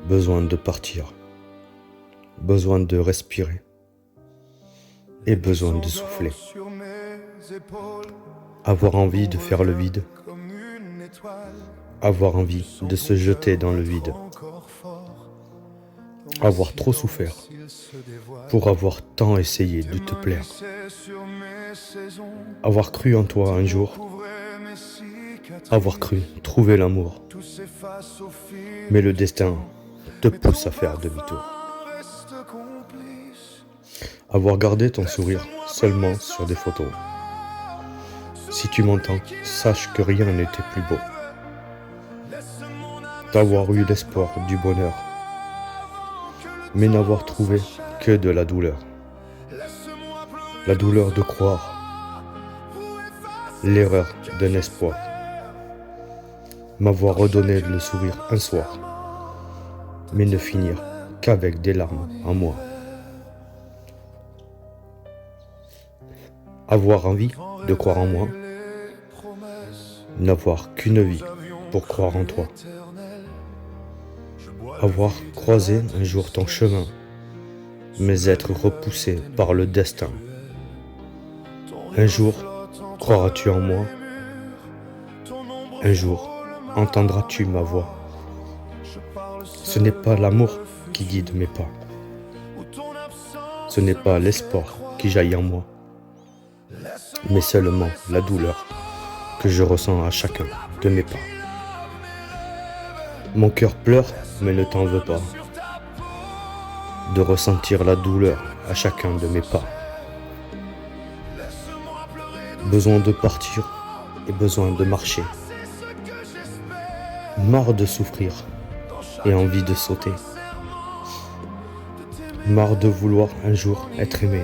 besoin de partir, besoin de respirer et besoin de souffler. Avoir envie de faire le vide, avoir envie de se jeter dans le vide, avoir trop souffert pour avoir tant essayé de te plaire, avoir cru en toi un jour, avoir cru trouver l'amour, mais le destin te pousse à faire demi-tour. Avoir gardé ton sourire seulement sur des photos. Si tu m'entends, sache que rien n'était plus beau. D'avoir eu l'espoir du bonheur, mais n'avoir trouvé que de la douleur. La douleur de croire, l'erreur d'un espoir. M'avoir redonné le sourire un soir, mais ne finir qu'avec des larmes en moi. Avoir envie de croire en moi, n'avoir qu'une vie pour croire en toi. Avoir croisé un jour ton chemin, mais être repoussé par le destin. Un jour, croiras-tu en moi? Un jour, entendras-tu ma voix? Ce n'est pas l'amour qui guide mes pas. Ce n'est pas l'espoir qui jaillit en moi, mais seulement la douleur que je ressens à chacun de mes pas. Mon cœur pleure, mais ne t'en veux pas, de ressentir la douleur à chacun de mes pas. Besoin de partir et besoin de marcher. Marre de souffrir et envie de sauter. Marre de vouloir un jour être aimé.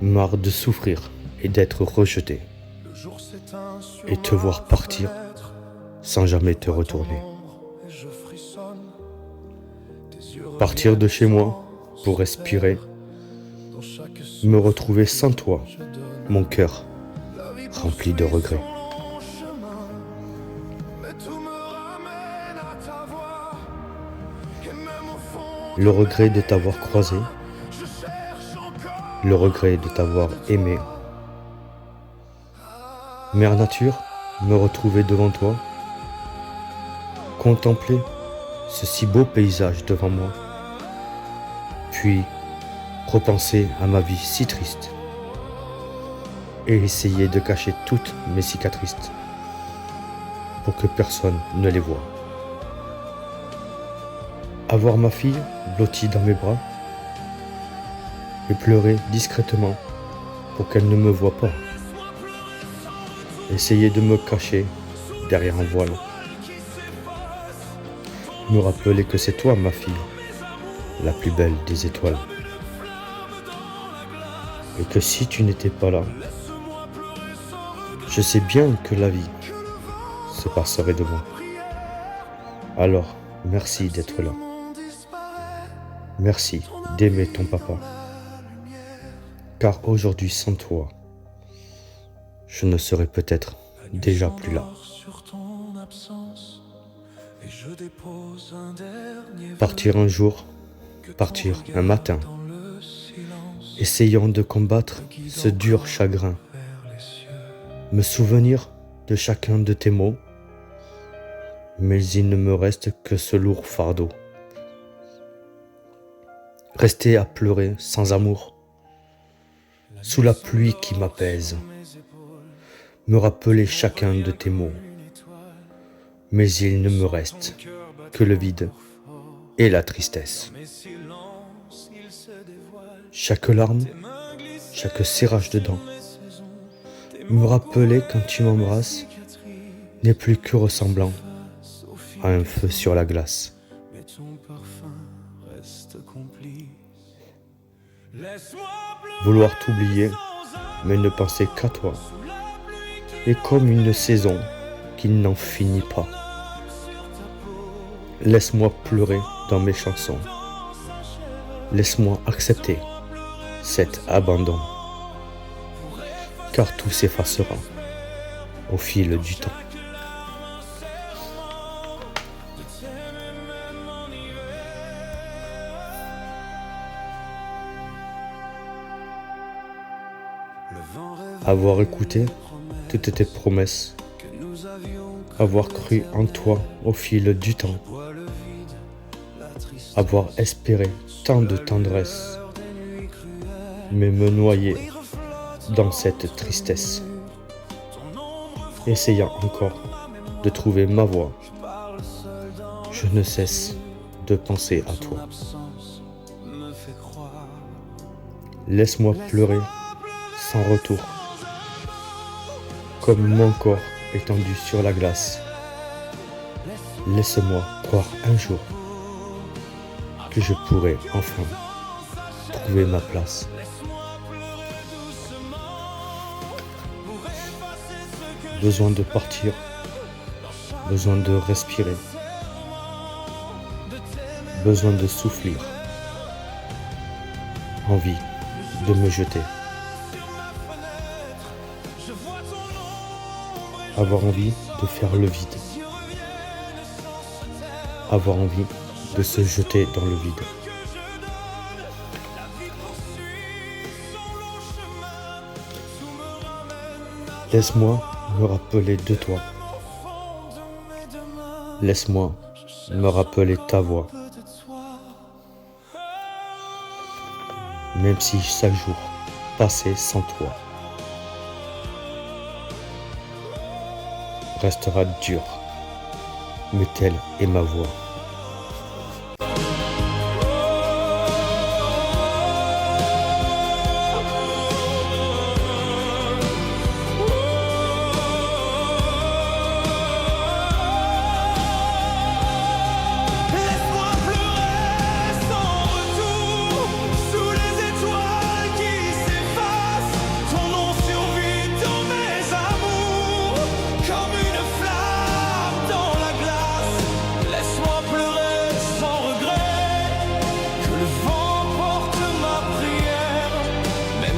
Marre de souffrir et d'être rejeté. Et te voir partir sans jamais te retourner. Partir de chez moi pour respirer. Me retrouver sans toi, mon cœur rempli de regrets. Le regret de t'avoir croisé, le regret de t'avoir aimé. Mère nature, me retrouver devant toi, contempler ce si beau paysage devant moi, puis repenser à ma vie si triste et essayer de cacher toutes mes cicatrices pour que personne ne les voie. Avoir ma fille blottie dans mes bras et pleurer discrètement pour qu'elle ne me voie pas. Essayer de me cacher derrière un voile. Me rappeler que c'est toi ma fille, la plus belle des étoiles. Et que si tu n'étais pas là, je sais bien que la vie se passerait de moi. Alors, merci d'être là. Merci d'aimer ton papa. Car aujourd'hui, sans toi, je ne serais peut-être déjà plus là. Partir un jour, partir un matin, essayant de combattre ce dur chagrin. Me souvenir de chacun de tes mots, mais il ne me reste que ce lourd fardeau. Rester à pleurer sans amour, sous la pluie qui m'apaise. Me rappeler chacun de tes mots, mais il ne me reste que le vide et la tristesse. Chaque larme, chaque serrage de dents, me rappeler quand tu m'embrasses n'est plus que ressemblant à un feu sur la glace. Vouloir t'oublier, mais ne penser qu'à toi, est comme une saison qui n'en finit pas. Laisse-moi pleurer dans mes chansons. Laisse-moi accepter cet abandon, car tout s'effacera au fil du temps. Avoir écouté toutes tes promesses, avoir cru en toi au fil du temps, avoir espéré tant de tendresse, mais me noyer dans cette tristesse, essayant encore de trouver ma voie. Je ne cesse de penser à toi. Laisse-moi pleurer sans retour, comme mon corps étendu sur la glace. Laisse-moi croire un jour que je pourrai enfin trouver ma place. Besoin de partir, besoin de respirer, besoin de souffler, envie de me jeter. Avoir envie de faire le vide. Avoir envie de se jeter dans le vide. Laisse-moi me rappeler de toi. Laisse-moi me rappeler ta voix. Même si chaque jour passé sans toi restera dur, mais telle est ma voix.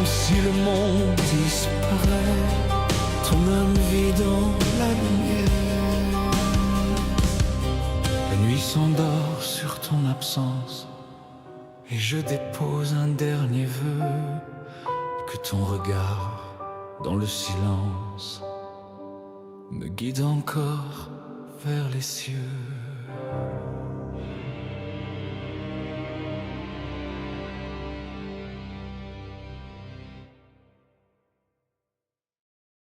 Si le monde disparaît, ton âme vit dans la lumière. La nuit s'endort sur ton absence et je dépose un dernier vœu, que ton regard dans le silence me guide encore vers les cieux.